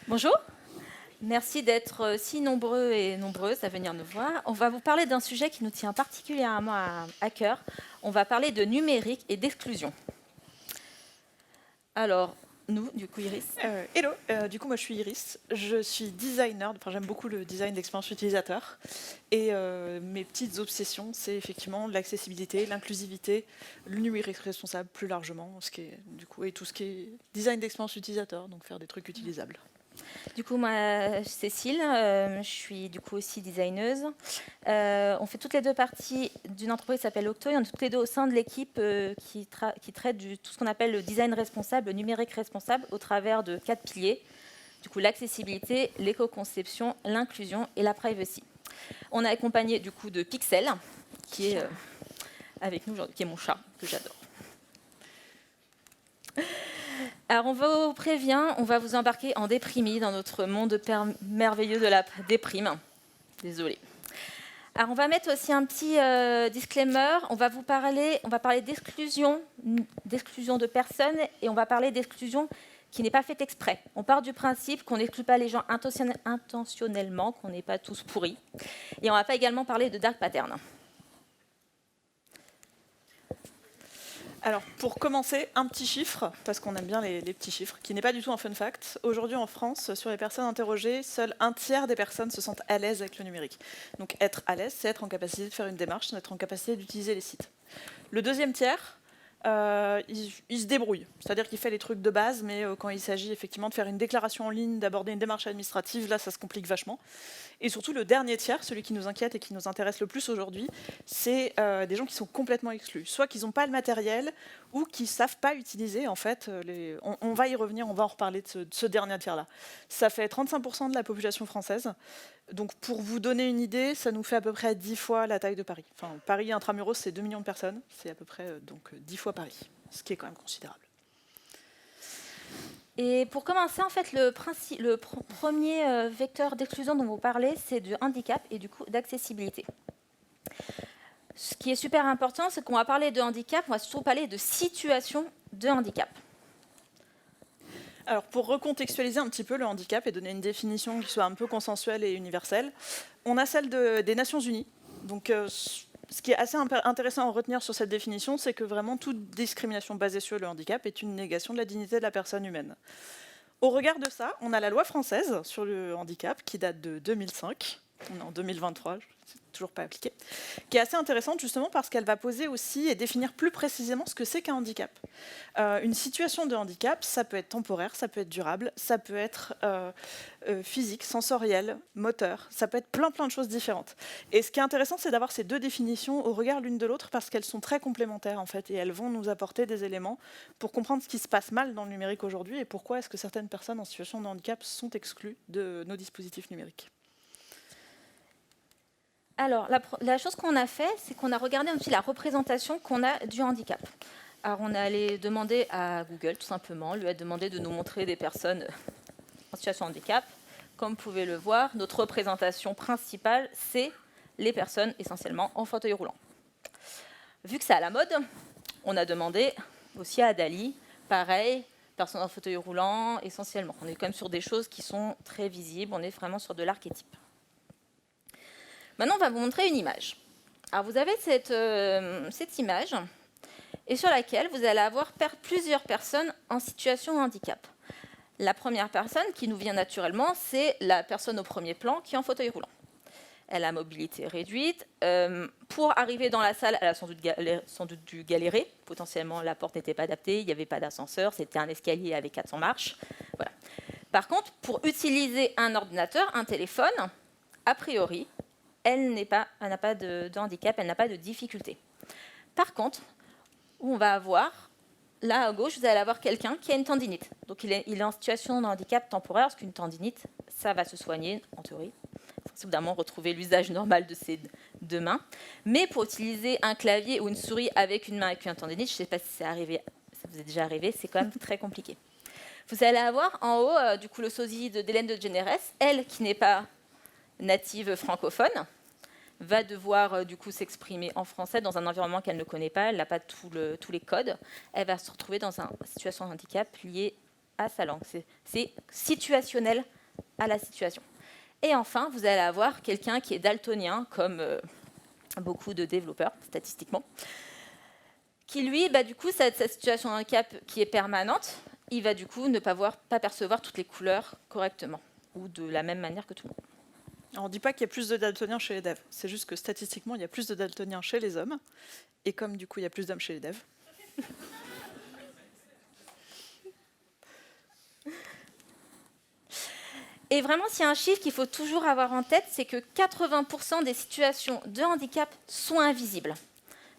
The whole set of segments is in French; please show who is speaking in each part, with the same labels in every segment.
Speaker 1: Bonjour, merci d'être si nombreux et nombreuses à venir nous voir. On va vous parler d'un sujet qui nous tient particulièrement à cœur. On va parler de numérique et d'exclusion. Alors, nous, du coup, Iris.
Speaker 2: Hello, du coup moi je suis Iris, je suis designer, enfin j'aime beaucoup le design d'expérience utilisateur et mes petites obsessions c'est effectivement l'accessibilité, l'inclusivité, le numérique responsable plus largement, ce qui est, du coup, et tout ce qui est design d'expérience utilisateur, donc faire des trucs utilisables.
Speaker 1: Du coup, moi, Cécile, je suis du coup aussi designeuse. On fait toutes les deux partie d'une entreprise qui s'appelle Octo et on est toutes les deux au sein de l'équipe qui traite tout ce qu'on appelle le design responsable, le numérique responsable, au travers de 4 piliers. Du coup, l'accessibilité, l'éco-conception, l'inclusion et la privacy. On est accompagné du coup de Pixel, qui est avec nous aujourd'hui, qui est mon chat, que j'adore. Alors, on vous prévient, on va vous embarquer en déprimie dans notre monde merveilleux de la déprime. Désolée. Alors, on va mettre aussi un petit disclaimer. On va parler d'exclusion de personnes et on va parler d'exclusion qui n'est pas faite exprès. On part du principe qu'on n'exclut pas les gens intentionnellement, qu'on n'est pas tous pourris. Et on va pas également parler de dark pattern.
Speaker 2: Alors pour commencer, un petit chiffre, parce qu'on aime bien les petits chiffres, qui n'est pas du tout un fun fact. Aujourd'hui en France, sur les personnes interrogées, seul un tiers des personnes se sentent à l'aise avec le numérique. Donc être à l'aise, c'est être en capacité de faire une démarche, c'est être en capacité d'utiliser les sites. Le deuxième tiers, il se débrouille, c'est-à-dire qu'il fait les trucs de base, mais quand il s'agit effectivement de faire une déclaration en ligne, d'aborder une démarche administrative, là ça se complique vachement. Et surtout le dernier tiers, celui qui nous inquiète et qui nous intéresse le plus aujourd'hui, c'est des gens qui sont complètement exclus, soit qu'ils n'ont pas le matériel ou qui ne savent pas utiliser en fait. On va y revenir, on va en reparler de ce dernier tiers-là. Ça fait 35% de la population française. Donc pour vous donner une idée, ça nous fait à peu près 10 fois la taille de Paris. Enfin, Paris intramuros, c'est 2 millions de personnes, c'est à peu près 10 fois Paris, ce qui est quand même considérable.
Speaker 1: Et pour commencer, en fait, le premier vecteur d'exclusion dont vous parlez, c'est du handicap et du coup d'accessibilité. Ce qui est super important, c'est qu'on va parler de handicap, on va surtout parler de situation de handicap.
Speaker 2: Alors pour recontextualiser un petit peu le handicap et donner une définition qui soit un peu consensuelle et universelle, on a celle des Nations Unies. Donc ce qui est assez intéressant à retenir sur cette définition, c'est que vraiment toute discrimination basée sur le handicap est une négation de la dignité de la personne humaine. Au regard de ça, on a la loi française sur le handicap qui date de 2005. On est en 2023, c'est toujours pas appliqué, qui est assez intéressante justement parce qu'elle va poser aussi et définir plus précisément ce que c'est qu'un handicap. Une situation de handicap, ça peut être temporaire, ça peut être durable, ça peut être physique, sensoriel, moteur, ça peut être plein de choses différentes. Et ce qui est intéressant, c'est d'avoir ces deux définitions au regard l'une de l'autre parce qu'elles sont très complémentaires en fait et elles vont nous apporter des éléments pour comprendre ce qui se passe mal dans le numérique aujourd'hui et pourquoi est-ce que certaines personnes en situation de handicap sont exclues de nos dispositifs numériques.
Speaker 1: Alors, la chose qu'on a fait, c'est qu'on a regardé un petit la représentation qu'on a du handicap. Alors, on est allé demander à Google, tout simplement, lui a demandé de nous montrer des personnes en situation de handicap. Comme vous pouvez le voir, notre représentation principale, c'est les personnes essentiellement en fauteuil roulant. Vu que c'est à la mode, on a demandé aussi à Dali, pareil, personnes en fauteuil roulant, essentiellement. On est quand même sur des choses qui sont très visibles, on est vraiment sur de l'archétype. Maintenant, on va vous montrer une image. Alors, vous avez cette image, et sur laquelle vous allez avoir plusieurs personnes en situation de handicap. La première personne qui nous vient naturellement, c'est la personne au premier plan qui est en fauteuil roulant. Elle a mobilité réduite. Pour arriver dans la salle, elle a sans doute dû galérer. Potentiellement, la porte n'était pas adaptée, il n'y avait pas d'ascenseur, c'était un escalier avec 400 marches. Voilà. Par contre, pour utiliser un ordinateur, un téléphone, a priori, elle n'a pas de handicap, elle n'a pas de difficulté. Par contre, où on va avoir, là à gauche, vous allez avoir quelqu'un qui a une tendinite. Donc il est en situation de handicap temporaire, parce qu'une tendinite, ça va se soigner, en théorie. Il faut évidemment retrouver l'usage normal de ses deux mains. Mais pour utiliser un clavier ou une souris avec une main avec une tendinite, je ne sais pas si ça vous est déjà arrivé, c'est quand même très compliqué. Vous allez avoir en haut, du coup, le sosie d'Hélène de Générès, elle qui n'est pas native francophone, va devoir du coup s'exprimer en français dans un environnement qu'elle ne connaît pas, elle n'a pas tous les codes, elle va se retrouver dans une situation de handicap liée à sa langue. C'est situationnel à la situation. Et enfin, vous allez avoir quelqu'un qui est daltonien, comme beaucoup de développeurs, statistiquement, qui lui, du coup, cette situation de handicap qui est permanente, il va du coup ne pas percevoir toutes les couleurs correctement, ou de la même manière que tout le monde.
Speaker 2: Alors, on ne dit pas qu'il y a plus de daltoniens chez les devs, c'est juste que statistiquement, il y a plus de daltoniens chez les hommes, et comme du coup, il y a plus d'hommes chez les devs.
Speaker 1: Et vraiment, s'il y a un chiffre qu'il faut toujours avoir en tête, c'est que 80% des situations de handicap sont invisibles.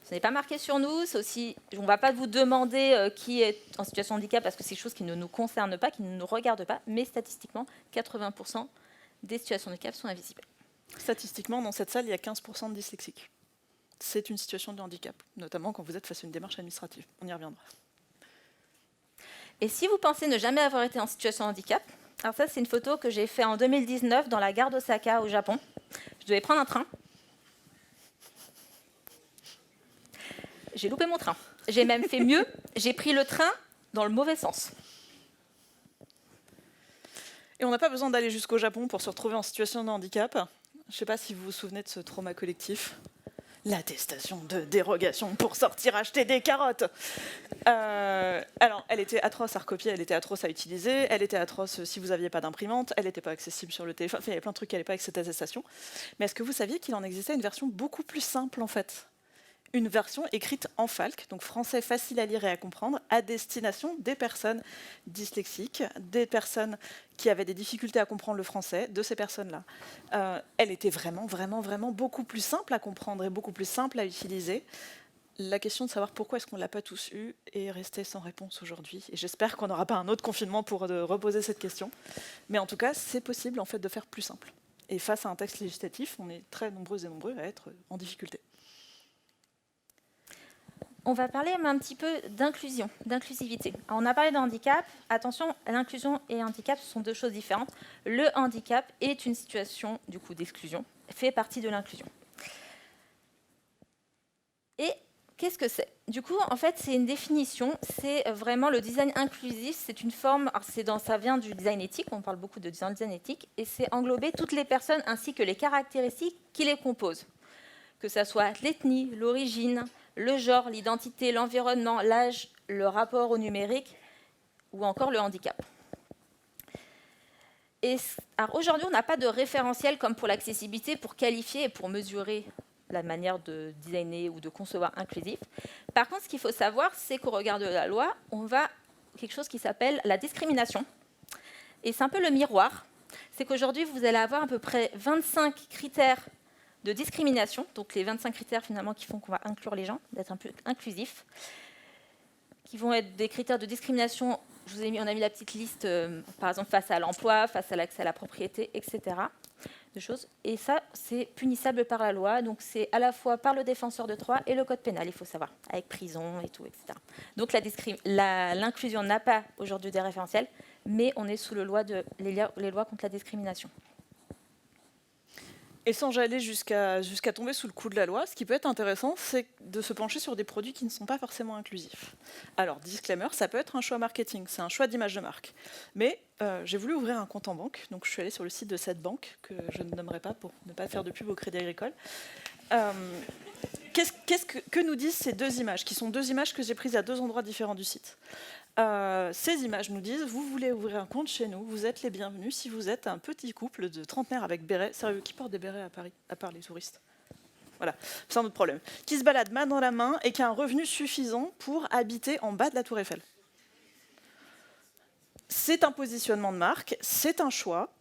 Speaker 1: Ce n'est pas marqué sur nous, aussi, on ne va pas vous demander qui est en situation de handicap parce que c'est des choses qui ne nous concernent pas, qui ne nous regardent pas, mais statistiquement, 80% des situations de handicap sont invisibles.
Speaker 2: Statistiquement, dans cette salle, il y a 15% de dyslexiques. C'est une situation de handicap, notamment quand vous êtes face à une démarche administrative. On y reviendra.
Speaker 1: Et si vous pensez ne jamais avoir été en situation de handicap, alors ça, c'est une photo que j'ai faite en 2019 dans la gare d'Osaka, au Japon. Je devais prendre un train. J'ai loupé mon train. J'ai même fait mieux, j'ai pris le train dans le mauvais sens.
Speaker 2: Et on n'a pas besoin d'aller jusqu'au Japon pour se retrouver en situation de handicap. Je ne sais pas si vous vous souvenez de ce trauma collectif. L'attestation de dérogation pour sortir acheter des carottes. Alors, elle était atroce à recopier, elle était atroce à utiliser, elle était atroce si vous n'aviez pas d'imprimante, elle n'était pas accessible sur le téléphone, enfin, il y avait plein de trucs qui n'allaient pas avec cette attestation. Mais est-ce que vous saviez qu'il en existait une version beaucoup plus simple, en fait ? Une version écrite en FALC, donc français facile à lire et à comprendre, à destination des personnes dyslexiques, des personnes qui avaient des difficultés à comprendre le français, de ces personnes-là. Elle était vraiment, vraiment, vraiment beaucoup plus simple à comprendre et beaucoup plus simple à utiliser. La question de savoir pourquoi est-ce qu'on ne l'a pas tous eu est restée sans réponse aujourd'hui. Et j'espère qu'on n'aura pas un autre confinement pour reposer cette question. Mais en tout cas, c'est possible en fait de faire plus simple. Et face à un texte législatif, on est très nombreux et nombreux à être en difficulté.
Speaker 1: On va parler un petit peu d'inclusion, d'inclusivité. On a parlé de handicap. Attention, l'inclusion et le handicap sont deux choses différentes. Le handicap est une situation du coup d'exclusion, fait partie de l'inclusion. Et qu'est-ce que c'est ? Du coup, en fait, c'est une définition. C'est vraiment le design inclusif. C'est une forme. Alors, ça vient du design éthique. On parle beaucoup de design éthique, et c'est englober toutes les personnes ainsi que les caractéristiques qui les composent, que ça soit l'ethnie, l'origine, le genre, l'identité, l'environnement, l'âge, le rapport au numérique ou encore le handicap. Alors aujourd'hui, on n'a pas de référentiel comme pour l'accessibilité pour qualifier et pour mesurer la manière de designer ou de concevoir inclusif. Par contre, ce qu'il faut savoir, c'est qu'au regard de la loi, on va quelque chose qui s'appelle la discrimination. Et c'est un peu le miroir. C'est qu'aujourd'hui, vous allez avoir à peu près 25 critères de discrimination, donc les 25 critères finalement qui font qu'on va inclure les gens, d'être un peu inclusif, qui vont être des critères de discrimination. On a mis la petite liste, par exemple face à l'emploi, face à l'accès à la propriété, etc. De choses. Et ça, c'est punissable par la loi, donc c'est à la fois par le défenseur de droit et le code pénal, il faut savoir, avec prison et tout, etc. Donc l'inclusion n'a pas aujourd'hui des référentiels, mais on est sous les lois contre la discrimination.
Speaker 2: Et sans aller jusqu'à tomber sous le coup de la loi, ce qui peut être intéressant, c'est de se pencher sur des produits qui ne sont pas forcément inclusifs. Alors, disclaimer, ça peut être un choix marketing, c'est un choix d'image de marque. Mais j'ai voulu ouvrir un compte en banque, donc je suis allée sur le site de cette banque, que je ne nommerai pas pour ne pas faire de pub au Crédit Agricole. Que nous disent ces deux images, qui sont deux images que j'ai prises à deux endroits différents du site. Ces images nous disent, vous voulez ouvrir un compte chez nous, vous êtes les bienvenus si vous êtes un petit couple de trentenaires avec béret. Sérieux, qui porte des bérets à Paris, à part les touristes ? Voilà, c'est un autre problème. Qui se balade main dans la main et qui a un revenu suffisant pour habiter en bas de la Tour Eiffel. C'est un positionnement de marque, c'est un choix.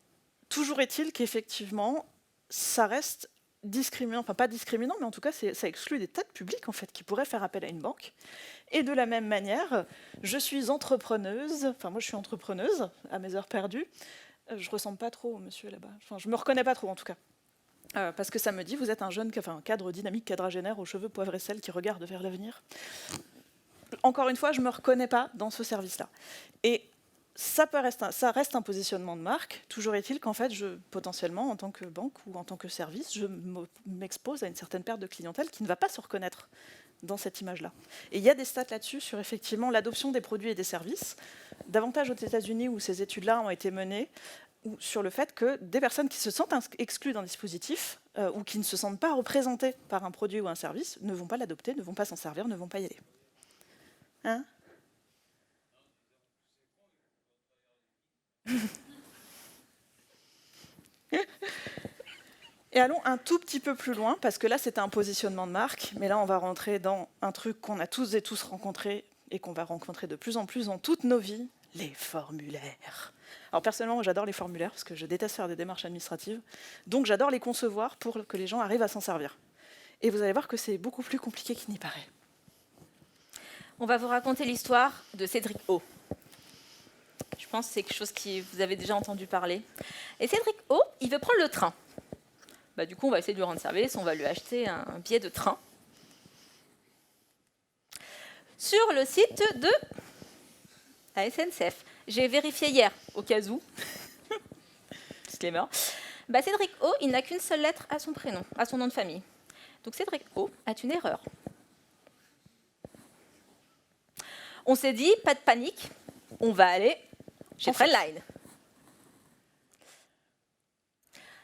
Speaker 2: Toujours est-il qu'effectivement, ça reste discriminant, enfin pas discriminant, mais en tout cas, ça exclut des tas de publics en fait, qui pourraient faire appel à une banque. Et de la même manière, je suis entrepreneuse, enfin moi je suis entrepreneuse à mes heures perdues, je ressemble pas trop au monsieur là-bas, enfin je me reconnais pas trop en tout cas, parce que ça me dit vous êtes un jeune, un cadre dynamique, quadragénaire aux cheveux poivre et sel qui regarde vers l'avenir. Encore une fois, je me reconnais pas dans ce service-là. Et ça reste un positionnement de marque. Toujours est-il qu'en fait, potentiellement, en tant que banque ou en tant que service, je m'expose à une certaine perte de clientèle qui ne va pas se reconnaître dans cette image-là. Et il y a des stats là-dessus sur effectivement l'adoption des produits et des services. Davantage aux États-Unis où ces études-là ont été menées, ou sur le fait que des personnes qui se sentent exclues d'un dispositif ou qui ne se sentent pas représentées par un produit ou un service ne vont pas l'adopter, ne vont pas s'en servir, ne vont pas y aller. Hein? Et allons un tout petit peu plus loin, parce que là c'était un positionnement de marque, mais là on va rentrer dans un truc qu'on a tous et tous rencontré et qu'on va rencontrer de plus en plus dans toutes nos vies, les formulaires. Alors personnellement, j'adore les formulaires parce que je déteste faire des démarches administratives, donc j'adore les concevoir pour que les gens arrivent à s'en servir. Et vous allez voir que c'est beaucoup plus compliqué qu'il n'y paraît.
Speaker 1: On va vous raconter l'histoire de Cédric O. Je pense que c'est quelque chose que vous avez déjà entendu parler. Et Cédric O, il veut prendre le train. Du coup, on va essayer de lui rendre service, on va lui acheter un billet de train sur le site de la SNCF. J'ai vérifié hier, au cas où. Disclaimer. Cédric O, il n'a qu'une seule lettre à son prénom, à son nom de famille. Donc Cédric O a une erreur. On s'est dit, pas de panique, on va aller chez Trendline.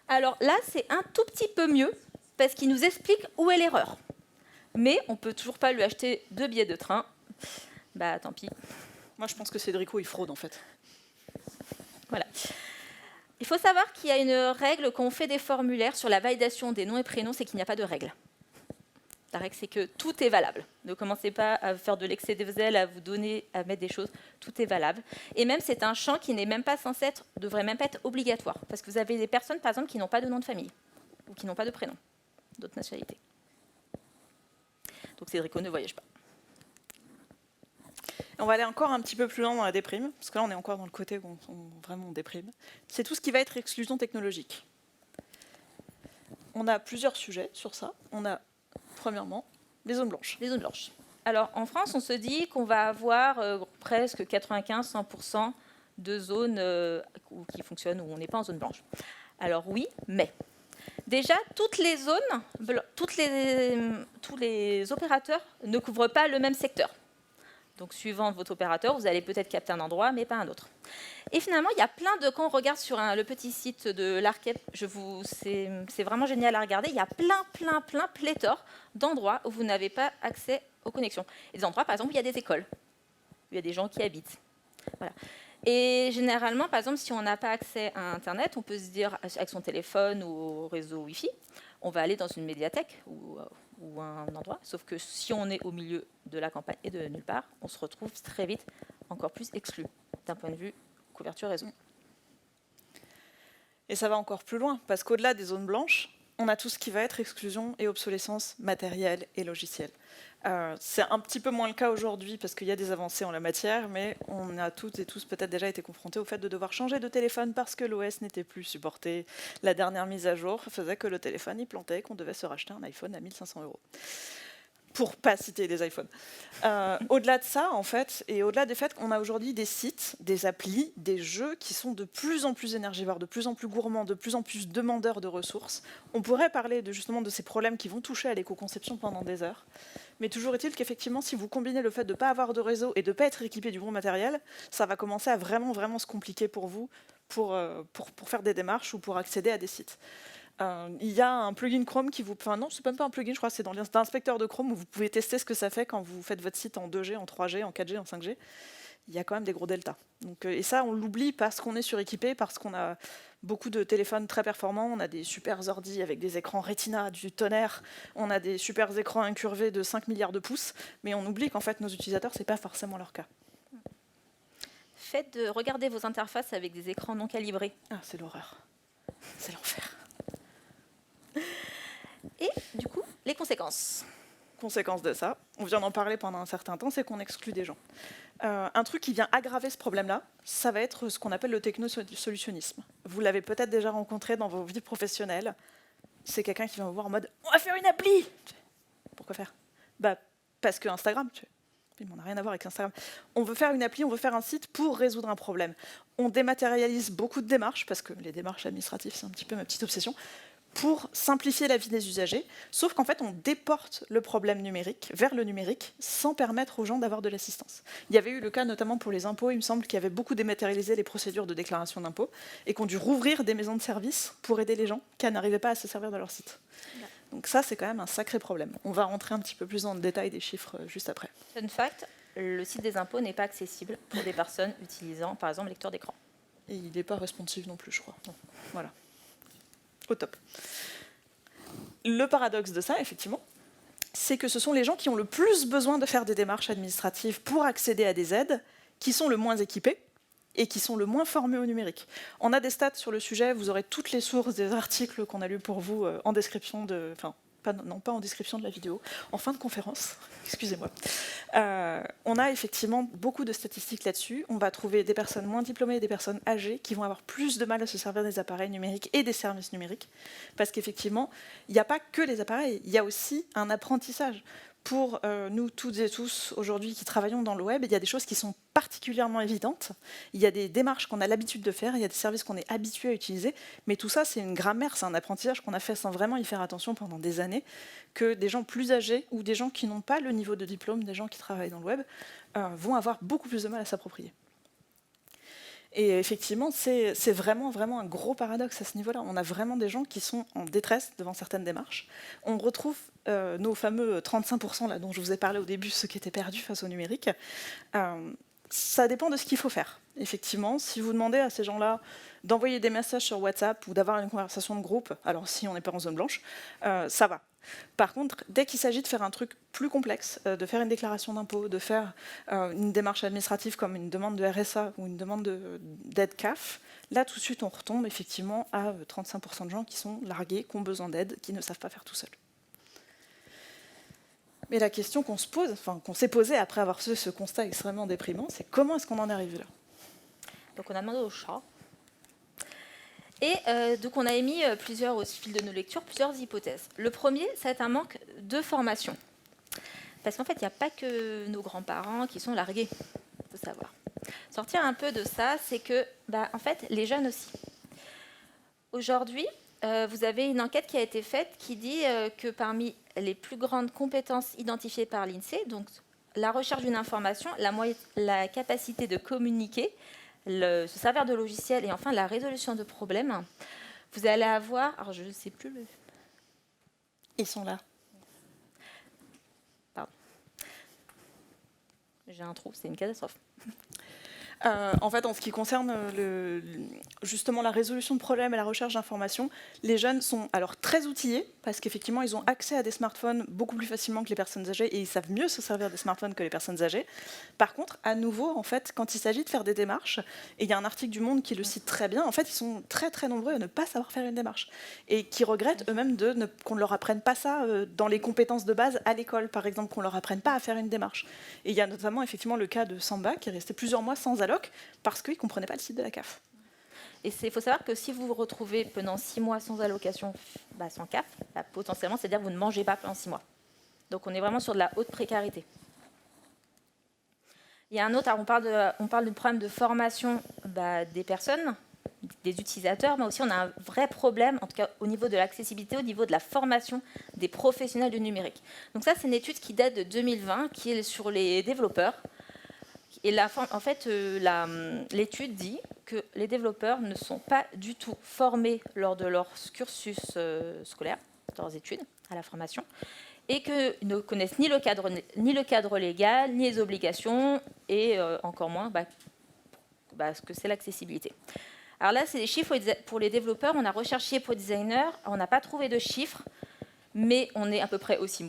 Speaker 1: Alors là, c'est un tout petit peu mieux, parce qu'il nous explique où est l'erreur. Mais on ne peut toujours pas lui acheter 2 billets de train. Tant pis.
Speaker 2: Moi, je pense que Cédric O, il fraude, en fait.
Speaker 1: Voilà. Il faut savoir qu'il y a une règle quand on fait des formulaires sur la validation des noms et prénoms, c'est qu'il n'y a pas de règle. La règle, c'est que tout est valable. Ne commencez pas à faire de l'excès de zèle, à vous donner, à mettre des choses. Tout est valable. Et même, c'est un champ qui n'est même pas censé être, devrait même pas être obligatoire. Parce que vous avez des personnes, par exemple, qui n'ont pas de nom de famille ou qui n'ont pas de prénom, d'autres nationalités. Donc Cédric O ne voyage pas.
Speaker 2: On va aller encore un petit peu plus loin dans la déprime, parce que là, on est encore dans le côté où vraiment on déprime. C'est tout ce qui va être exclusion technologique. On a plusieurs sujets sur ça. On a, premièrement, les zones blanches.
Speaker 1: Les zones blanches. Alors, en France, on se dit qu'on va avoir presque 95-100% de zones qui fonctionnent où on n'est pas en zone blanche. Alors oui, mais déjà, toutes les zones, tous les opérateurs ne couvrent pas le même secteur. Donc, suivant votre opérateur, vous allez peut-être capter un endroit, mais pas un autre. Et finalement, il y a plein de... Quand on regarde sur le petit site de l'ARCEP, c'est vraiment génial à regarder, il y a pléthore d'endroits où vous n'avez pas accès aux connexions. Et des endroits, par exemple, où il y a des écoles, où il y a des gens qui habitent. Voilà. Et généralement, par exemple, si on n'a pas accès à Internet, on peut se dire, avec son téléphone ou au réseau Wi-Fi, on va aller dans une médiathèque ou un endroit, sauf que si on est au milieu de la campagne et de nulle part, on se retrouve très vite encore plus exclu d'un point de vue couverture réseau.
Speaker 2: Et ça va encore plus loin, parce qu'au-delà des zones blanches, on a tout ce qui va être exclusion et obsolescence matérielle et logicielle. C'est un petit peu moins le cas aujourd'hui parce qu'il y a des avancées en la matière, mais on a toutes et tous peut-être déjà été confrontés au fait de devoir changer de téléphone parce que l'OS n'était plus supporté. La dernière mise à jour faisait que le téléphone il plantait, qu'on devait se racheter un iPhone à 1 500 €. Pour pas citer des iPhones. Au-delà de ça, en fait, et au-delà des faits qu'on a aujourd'hui des sites, des applis, des jeux qui sont de plus en plus énergivores, de plus en plus gourmands, de plus en plus demandeurs de ressources, on pourrait parler justement de ces problèmes qui vont toucher à l'éco-conception pendant des heures. Mais toujours est-il qu'effectivement, si vous combinez le fait de ne pas avoir de réseau et de ne pas être équipé du bon matériel, ça va commencer à vraiment se compliquer pour vous pour faire des démarches ou pour accéder à des sites. Il y a un plugin Chrome qui vous... Enfin non, c'est même pas un plugin, je crois, c'est dans l'inspecteur de Chrome où vous pouvez tester ce que ça fait quand vous faites votre site en 2G, en 3G, en 4G, en 5G. Il y a quand même des gros deltas. Donc, et ça, on l'oublie parce qu'on est suréquipé, parce qu'on a beaucoup de téléphones très performants, on a des super ordi avec des écrans Retina, du tonnerre, on a des super écrans incurvés de 5 milliards de pouces, mais on oublie qu'en fait, nos utilisateurs, c'est pas forcément leur cas.
Speaker 1: Faites de regarder vos interfaces avec des écrans non calibrés.
Speaker 2: Ah, c'est l'horreur. C'est l'enfer.
Speaker 1: Et du coup, les conséquences.
Speaker 2: Conséquence de ça, on vient d'en parler pendant un certain temps, c'est qu'on exclut des gens. Un truc qui vient aggraver ce problème-là, ça va être ce qu'on appelle le technosolutionnisme. Vous l'avez peut-être déjà rencontré dans vos vies professionnelles. C'est quelqu'un qui vient vous voir en mode « On va faire une appli !» Pourquoi faire ? Parce que Instagram, mais on n'a rien à voir avec Instagram. On veut faire une appli, on veut faire un site pour résoudre un problème. On dématérialise beaucoup de démarches, parce que les démarches administratives, c'est un petit peu ma petite obsession, pour simplifier la vie des usagers, sauf qu'en fait, on déporte le problème numérique vers le numérique sans permettre aux gens d'avoir de l'assistance. Il y avait eu le cas notamment pour les impôts, il me semble, qui avait beaucoup dématérialisé les procédures de déclaration d'impôts et qu'on dû rouvrir des maisons de services pour aider les gens qui n'arrivaient pas à se servir de leur site. Donc ça, c'est quand même un sacré problème. On va rentrer un petit peu plus dans le détail des chiffres juste après.
Speaker 1: Fun fact, le site des impôts n'est pas accessible pour des personnes utilisant, par exemple, lecteur d'écran.
Speaker 2: Et il n'est pas responsive non plus, je crois. Non. Voilà. Au top. Le paradoxe de ça, effectivement, c'est que ce sont les gens qui ont le plus besoin de faire des démarches administratives pour accéder à des aides qui sont le moins équipés et qui sont le moins formés au numérique. On a des stats sur le sujet, vous aurez toutes les sources des articles qu'on a lus pour vous en description de... Enfin, pas en description de la vidéo, en fin de conférence, excusez-moi. On a effectivement beaucoup de statistiques là-dessus. On va trouver des personnes moins diplômées et des personnes âgées qui vont avoir plus de mal à se servir des appareils numériques et des services numériques. Parce qu'effectivement, il n'y a pas que les appareils, il y a aussi un apprentissage. Pour nous toutes et tous aujourd'hui qui travaillons dans le web, il y a des choses qui sont particulièrement évidentes. Il y a des démarches qu'on a l'habitude de faire, il y a des services qu'on est habitué à utiliser, mais tout ça, c'est une grammaire, c'est un apprentissage qu'on a fait sans vraiment y faire attention pendant des années, que des gens plus âgés ou des gens qui n'ont pas le niveau de diplôme, des gens qui travaillent dans le web, vont avoir beaucoup plus de mal à s'approprier. Et effectivement, c'est vraiment un gros paradoxe à ce niveau-là. On a vraiment des gens qui sont en détresse devant certaines démarches. On retrouve nos fameux 35% là, dont je vous ai parlé au début, ceux qui étaient perdus face au numérique. Ça dépend de ce qu'il faut faire. Effectivement, si vous demandez à ces gens-là d'envoyer des messages sur WhatsApp ou d'avoir une conversation de groupe, alors si on n'est pas en zone blanche, ça va. Par contre, dès qu'il s'agit de faire un truc plus complexe, de faire une déclaration d'impôt, de faire une démarche administrative comme une demande de RSA ou une demande d'aide CAF, là tout de suite on retombe effectivement à 35% de gens qui sont largués, qui ont besoin d'aide, qui ne savent pas faire tout seuls. Mais la question qu'on se pose, enfin qu'on s'est posée après avoir fait ce constat extrêmement déprimant, c'est comment est-ce qu'on en est arrivé là?
Speaker 1: Donc on a demandé au chat. Et donc on a émis au fil de nos lectures, plusieurs hypothèses. Le premier, ça va être un manque de formation. Parce qu'en fait, il n'y a pas que nos grands-parents qui sont largués, il faut savoir. Sortir un peu de ça, c'est que, en fait, les jeunes aussi. Aujourd'hui, vous avez une enquête qui a été faite qui dit que parmi les plus grandes compétences identifiées par l'INSEE, donc la recherche d'une information, la capacité de communiquer, se servir de logiciels et enfin la résolution de problèmes, vous allez avoir... Alors je ne sais plus le...
Speaker 2: Ils sont là.
Speaker 1: Pardon. J'ai un trou, c'est une catastrophe.
Speaker 2: En fait, en ce qui concerne justement la résolution de problèmes et la recherche d'informations, les jeunes sont alors très outillés parce qu'effectivement, ils ont accès à des smartphones beaucoup plus facilement que les personnes âgées et ils savent mieux se servir des smartphones que les personnes âgées. Par contre, à nouveau, en fait, quand il s'agit de faire des démarches, et il y a un article du Monde qui le cite très bien, en fait, ils sont très très nombreux à ne pas savoir faire une démarche et qui regrettent eux-mêmes qu'on ne leur apprenne pas ça dans les compétences de base à l'école, par exemple, qu'on ne leur apprenne pas à faire une démarche. Et il y a notamment effectivement le cas de Samba qui est resté plusieurs mois sans alloc parce qu'ils ne comprenaient pas le site de la CAF.
Speaker 1: Et il faut savoir que si vous vous retrouvez pendant 6 mois sans allocation, sans CAF, potentiellement, c'est-à-dire que vous ne mangez pas pendant 6 mois. Donc on est vraiment sur de la haute précarité. Il y a un autre, on parle du problème de formation des personnes, des utilisateurs, mais aussi on a un vrai problème, en tout cas au niveau de l'accessibilité, au niveau de la formation des professionnels du numérique. Donc ça, c'est une étude qui date de 2020, qui est sur les développeurs. Et en fait, l'étude dit que les développeurs ne sont pas du tout formés lors de leur cursus scolaire, de leurs études, à la formation, et qu'ils ne connaissent ni le cadre légal, ni les obligations, et encore moins ce que c'est l'accessibilité. Alors là, c'est des chiffres pour les développeurs. On a recherché pour les designers, on n'a pas trouvé de chiffres, mais on est à peu près aussi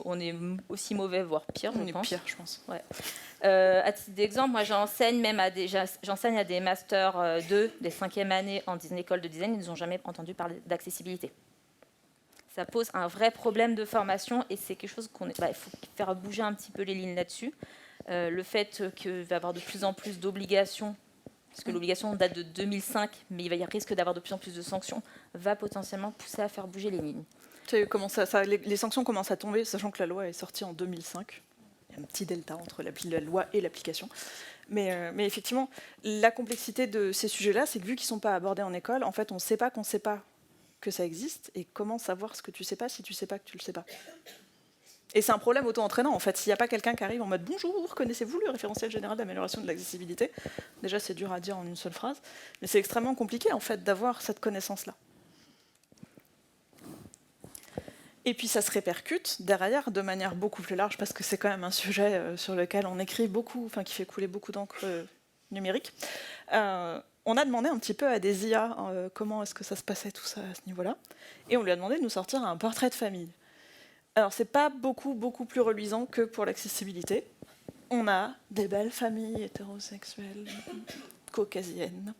Speaker 1: mauvais, voire pire, je pense.
Speaker 2: On est pire, je pense.
Speaker 1: Ouais. À titre d'exemple, moi j'enseigne à des masters 2, des 5e années en école de design, ils n'ont jamais entendu parler d'accessibilité. Ça pose un vrai problème de formation et c'est quelque chose il faut faire bouger un petit peu les lignes là-dessus. Le fait qu'il va y avoir de plus en plus d'obligations, parce que l'obligation date de 2005, mais il risque d'avoir de plus en plus de sanctions, va potentiellement pousser à faire bouger les lignes.
Speaker 2: Les sanctions commencent à tomber, sachant que la loi est sortie en 2005. Il y a un petit delta entre la loi et l'application. Mais effectivement, la complexité de ces sujets-là, c'est que vu qu'ils ne sont pas abordés en école, en fait, on ne sait pas qu'on ne sait pas que ça existe, et comment savoir ce que tu sais pas si tu sais pas que tu le sais pas. Et c'est un problème auto-entraînant, en fait. S'il n'y a pas quelqu'un qui arrive en mode « Bonjour, connaissez-vous le référentiel général d'amélioration de l'accessibilité ?» Déjà, c'est dur à dire en une seule phrase, mais c'est extrêmement compliqué, en fait, d'avoir cette connaissance-là. Et puis, ça se répercute derrière de manière beaucoup plus large, parce que c'est quand même un sujet sur lequel on écrit beaucoup, enfin, qui fait couler beaucoup d'encre numérique. On a demandé un petit peu à des IA comment est-ce que ça se passait tout ça à ce niveau-là, et on lui a demandé de nous sortir un portrait de famille. Alors, c'est pas beaucoup plus reluisant que pour l'accessibilité. On a des belles familles hétérosexuelles, caucasiennes.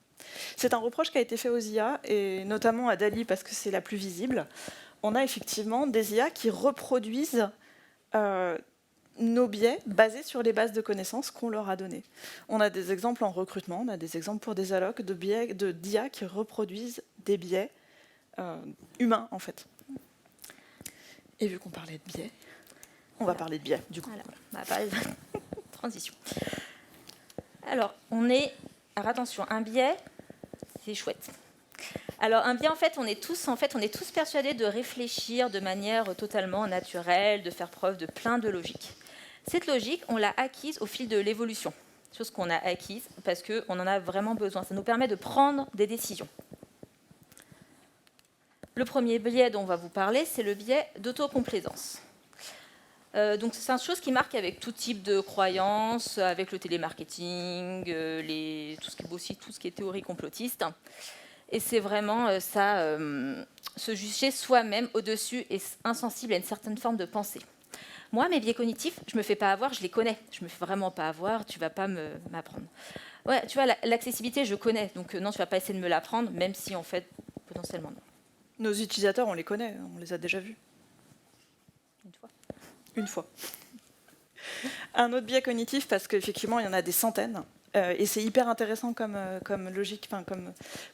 Speaker 2: C'est un reproche qui a été fait aux IA, et notamment à DALL-E parce que c'est la plus visible. On a effectivement des IA qui reproduisent nos biais basés sur les bases de connaissances qu'on leur a données. On a des exemples en recrutement, on a des exemples pour des allocs d'IA qui reproduisent des biais humains, en fait. Et vu qu'on parlait de biais, on va parler de biais, du coup.
Speaker 1: Voilà, on va parler de transition. Alors, alors attention, un biais, c'est chouette. Alors, un biais, en fait, on est tous persuadés de réfléchir de manière totalement naturelle, de faire preuve de plein de logique. Cette logique, on l'a acquise au fil de l'évolution. Chose qu'on a acquise parce qu'on en a vraiment besoin. Ça nous permet de prendre des décisions. Le premier biais dont on va vous parler, c'est le biais d'autocomplaisance. Donc c'est une chose qui marque avec tout type de croyances, avec le télémarketing, tout ce qui est théorie complotiste. Et c'est vraiment se juger soi-même au-dessus et insensible à une certaine forme de pensée. Moi, mes biais cognitifs, je ne me fais pas avoir, je les connais. Je ne me fais vraiment pas avoir, tu ne vas pas m'apprendre. Ouais, tu vois, l'accessibilité, je connais. Donc non, tu ne vas pas essayer de me l'apprendre, même si en fait, potentiellement non.
Speaker 2: Nos utilisateurs, on les connaît, on les a déjà vus. Une fois. Un autre biais cognitif, parce qu'effectivement, il y en a des centaines, et c'est hyper intéressant comme logique,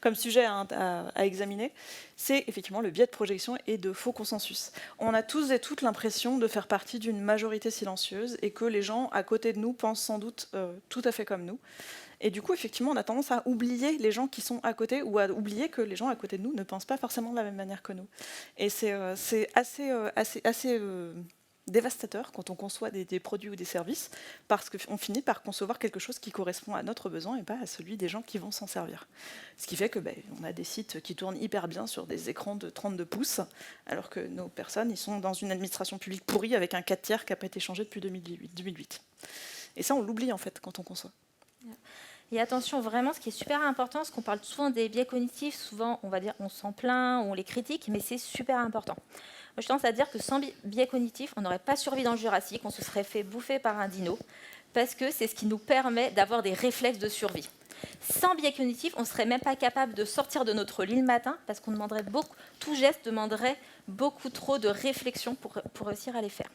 Speaker 2: comme sujet à examiner, c'est effectivement le biais de projection et de faux consensus. On a tous et toutes l'impression de faire partie d'une majorité silencieuse, et que les gens à côté de nous pensent sans doute tout à fait comme nous. Et du coup, effectivement, on a tendance à oublier les gens qui sont à côté, ou à oublier que les gens à côté de nous ne pensent pas forcément de la même manière que nous. Et c'est assez dévastateur quand on conçoit des produits ou des services, parce qu'on finit par concevoir quelque chose qui correspond à notre besoin et pas à celui des gens qui vont s'en servir. Ce qui fait que on a des sites qui tournent hyper bien sur des écrans de 32 pouces, alors que nos personnes, ils sont dans une administration publique pourrie avec un 4 tiers qui n'a pas été changé depuis 2008. Et ça, on l'oublie en fait quand on conçoit.
Speaker 1: Et attention, vraiment, ce qui est super important, parce qu'on parle souvent des biais cognitifs, souvent, on va dire, on s'en plaint, on les critique, mais c'est super important. Moi, je tendance à dire que sans biais cognitifs, on n'aurait pas survécu dans le Jurassique, on se serait fait bouffer par un dino, parce que c'est ce qui nous permet d'avoir des réflexes de survie. Sans biais cognitifs, on ne serait même pas capable de sortir de notre lit le matin, parce qu'on demanderait tout geste demanderait beaucoup trop de réflexion pour réussir à les faire.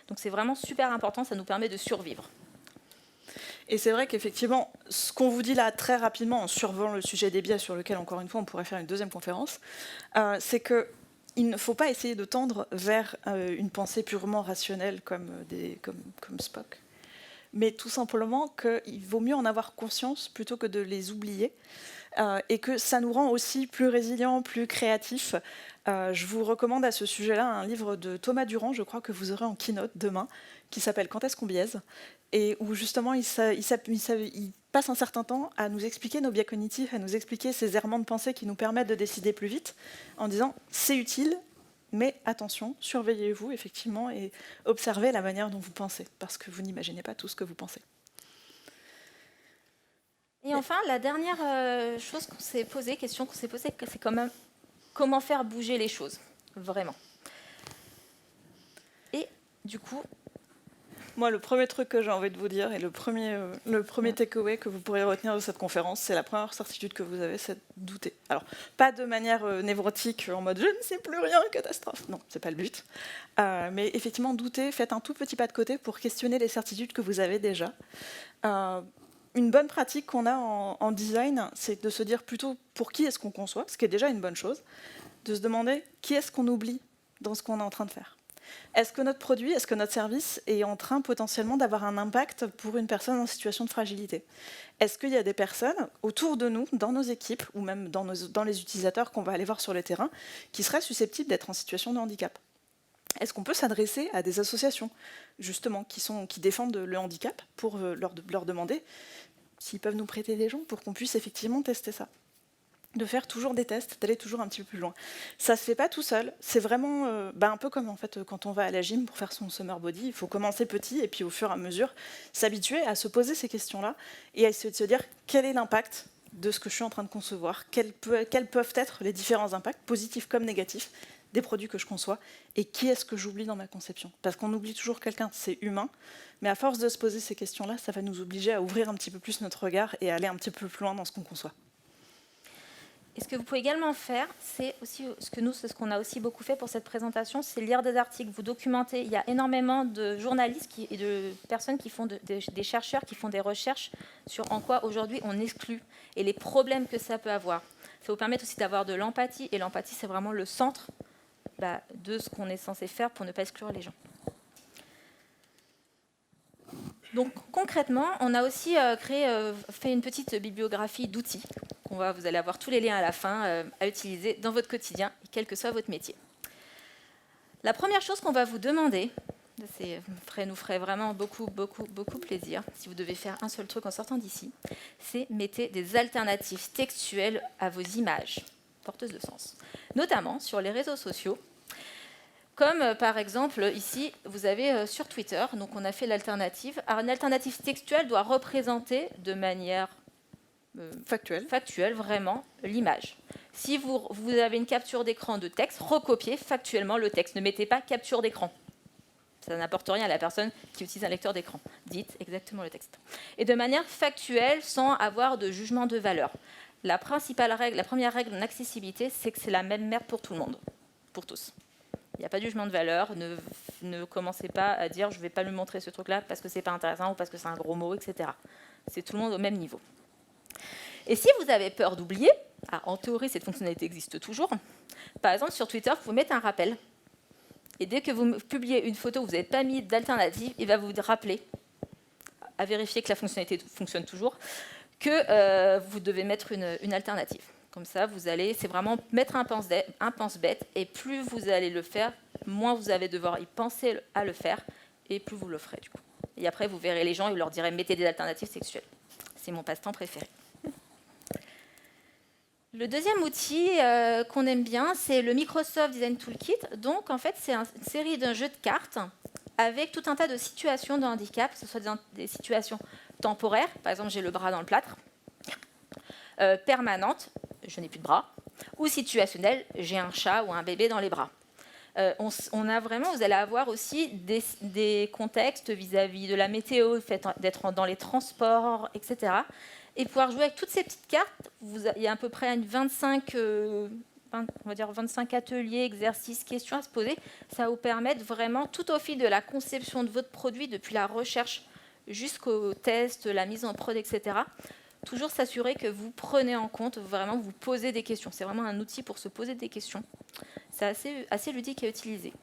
Speaker 1: Donc c'est vraiment super important, ça nous permet de survivre.
Speaker 2: Et c'est vrai qu'effectivement, ce qu'on vous dit là très rapidement en survolant le sujet des biais, sur lequel encore une fois on pourrait faire une deuxième conférence, c'est qu'il ne faut pas essayer de tendre vers une pensée purement rationnelle comme Spock, mais tout simplement qu'il vaut mieux en avoir conscience plutôt que de les oublier, et que ça nous rend aussi plus résilients, plus créatifs. Je vous recommande à ce sujet-là un livre de Thomas Durand, je crois que vous aurez en keynote demain, qui s'appelle « Quand est-ce qu'on biaise ?» et où justement il passe un certain temps à nous expliquer nos biais cognitifs, à nous expliquer ces errements de pensée qui nous permettent de décider plus vite, en disant « c'est utile, mais attention, surveillez-vous effectivement et observez la manière dont vous pensez, parce que vous n'imaginez pas tout ce que vous pensez. »
Speaker 1: Et enfin, la dernière question qu'on s'est posée, c'est quand même comment faire bouger les choses, vraiment. Et du coup...
Speaker 2: Moi, le premier truc que j'ai envie de vous dire, et le premier takeaway que vous pourrez retenir de cette conférence, c'est la première certitude que vous avez, c'est de douter. Alors, pas de manière névrotique, en mode « je ne sais plus rien, catastrophe ». Non, c'est pas le but. Mais effectivement, douter, faites un tout petit pas de côté pour questionner les certitudes que vous avez déjà. Une bonne pratique qu'on a en design, c'est de se dire plutôt pour qui est-ce qu'on conçoit, ce qui est déjà une bonne chose, de se demander qui est-ce qu'on oublie dans ce qu'on est en train de faire. Est-ce que notre produit, est-ce que notre service est en train potentiellement d'avoir un impact pour une personne en situation de fragilité? Est-ce qu'il y a des personnes autour de nous, dans nos équipes, ou même dans les utilisateurs qu'on va aller voir sur le terrain, qui seraient susceptibles d'être en situation de handicap? Est-ce qu'on peut s'adresser à des associations, justement, qui défendent le handicap, pour leur demander s'ils peuvent nous prêter des gens pour qu'on puisse effectivement tester ça? De faire toujours des tests, d'aller toujours un petit peu plus loin. Ça se fait pas tout seul, c'est vraiment un peu comme en fait quand on va à la gym pour faire son summer body, il faut commencer petit et puis au fur et à mesure s'habituer à se poser ces questions-là et à essayer de se dire quel est l'impact de ce que je suis en train de concevoir, quels peuvent être les différents impacts, positifs comme négatifs, des produits que je conçois et qui est-ce que j'oublie dans ma conception. Parce qu'on oublie toujours quelqu'un, c'est humain, mais à force de se poser ces questions-là, ça va nous obliger à ouvrir un petit peu plus notre regard et à aller un petit peu plus loin dans ce qu'on conçoit.
Speaker 1: Et ce que vous pouvez également faire, c'est aussi ce qu'on a aussi beaucoup fait pour cette présentation, c'est lire des articles, vous documenter. Il y a énormément de journalistes et de personnes qui font des chercheurs qui font des recherches sur en quoi aujourd'hui on exclut et les problèmes que ça peut avoir. Ça vous permet aussi d'avoir de l'empathie, et l'empathie, c'est vraiment le centre de ce qu'on est censé faire pour ne pas exclure les gens. Donc concrètement, on a aussi fait une petite bibliographie d'outils. Vous allez avoir tous les liens à la fin à utiliser dans votre quotidien, quel que soit votre métier. La première chose qu'on va vous demander, nous ferait vraiment beaucoup plaisir, si vous devez faire un seul truc en sortant d'ici, c'est mettez des alternatives textuelles à vos images porteuses de sens, notamment sur les réseaux sociaux. Comme par exemple ici, vous avez sur Twitter, donc on a fait l'alternative. Alors une alternative textuelle doit représenter de manière factuelle vraiment l'image. Si vous avez une capture d'écran de texte, recopiez factuellement le texte. Ne mettez pas capture d'écran. Ça n'apporte rien à la personne qui utilise un lecteur d'écran. Dites exactement le texte. Et de manière factuelle, sans avoir de jugement de valeur. La première règle en accessibilité, c'est que c'est la même merde pour tout le monde, pour tous. Il n'y a pas de jugement de valeur, ne commencez pas à dire je ne vais pas lui montrer ce truc-là parce que ce n'est pas intéressant ou parce que c'est un gros mot, etc. C'est tout le monde au même niveau. Et si vous avez peur d'oublier, en théorie cette fonctionnalité existe toujours, par exemple sur Twitter, vous mettez un rappel. Et dès que vous publiez une photo où vous n'avez pas mis d'alternative, il va vous rappeler, à vérifier que la fonctionnalité fonctionne toujours, que vous devez mettre une alternative. Comme ça, c'est vraiment mettre un pense-bête, et plus vous allez le faire, moins vous allez devoir y penser à le faire, et plus vous le ferez du coup. Et après, vous verrez les gens et vous leur direz mettez des alternatives sexuelles. C'est mon passe-temps préféré. Le deuxième outil qu'on aime bien, c'est le Microsoft Design Toolkit. Donc, en fait, c'est une série d'un jeu de cartes avec tout un tas de situations de handicap, que ce soit des situations temporaires, par exemple, j'ai le bras dans le plâtre, permanentes, je n'ai plus de bras, ou situationnelles, j'ai un chat ou un bébé dans les bras. Vous allez avoir aussi des contextes vis-à-vis de la météo, d'être dans les transports, etc. Et pouvoir jouer avec toutes ces petites cartes, il y a à peu près 25 ateliers, exercices, questions à se poser. Ça va vous permettre vraiment, tout au fil de la conception de votre produit, depuis la recherche jusqu'au test, la mise en prod, etc., toujours s'assurer que vous prenez en compte, vraiment vous posez des questions. C'est vraiment un outil pour se poser des questions. C'est assez ludique à utiliser.